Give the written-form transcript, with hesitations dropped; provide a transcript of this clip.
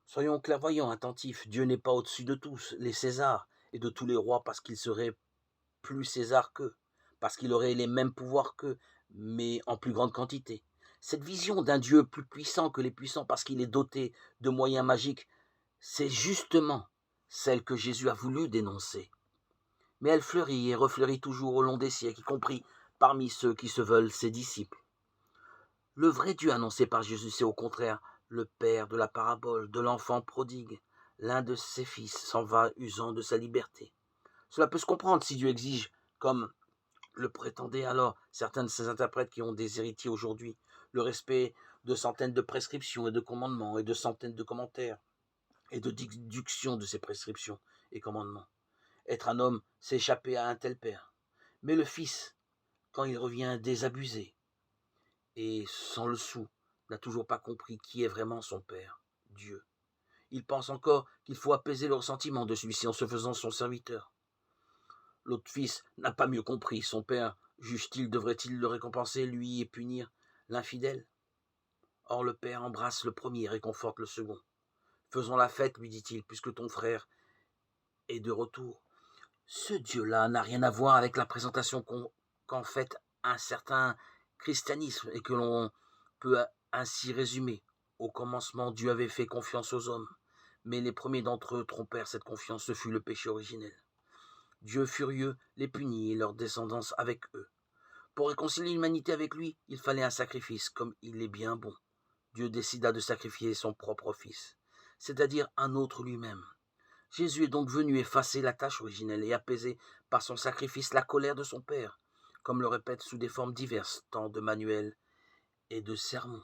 Soyons clairvoyants, attentifs. Dieu n'est pas au-dessus de tous, les Césars et de tous les rois parce qu'il serait plus César qu'eux, parce qu'il aurait les mêmes pouvoirs qu'eux, mais en plus grande quantité. Cette vision d'un Dieu plus puissant que les puissants parce qu'il est doté de moyens magiques, c'est justement celle que Jésus a voulu dénoncer. Mais elle fleurit et refleurit toujours au long des siècles, y compris parmi ceux qui se veulent ses disciples. Le vrai Dieu annoncé par Jésus, c'est au contraire le Père de la parabole, de l'enfant prodigue. L'un de ses fils s'en va usant de sa liberté. Cela peut se comprendre si Dieu exige, comme le prétendaient alors certains de ces interprètes qui ont des héritiers aujourd'hui, le respect de centaines de prescriptions et de commandements et de centaines de commentaires et de déductions de ces prescriptions et commandements. Être un homme, c'est échapper à un tel père. Mais le fils, quand il revient désabusé et sans le sou, n'a toujours pas compris qui est vraiment son père, Dieu. Il pense encore qu'il faut apaiser le ressentiment de celui-ci en se faisant son serviteur. L'autre fils n'a pas mieux compris. Son père, juge-t-il, devrait-il le récompenser, lui, et punir l'infidèle? Or le père embrasse le premier et réconforte le second. Faisons la fête, lui dit-il, puisque ton frère est de retour. Ce Dieu-là n'a rien à voir avec la présentation qu'en fait un certain christianisme et que l'on peut ainsi résumer. Au commencement, Dieu avait fait confiance aux hommes, mais les premiers d'entre eux trompèrent cette confiance, ce fut le péché originel. Dieu furieux les punit et leur descendance avec eux. Pour réconcilier l'humanité avec lui, il fallait un sacrifice, comme il est bien bon. Dieu décida de sacrifier son propre fils, c'est-à-dire un autre lui-même. Jésus est donc venu effacer la tâche originelle et apaiser par son sacrifice la colère de son Père, comme le répète sous des formes diverses, tant de manuels et de sermons.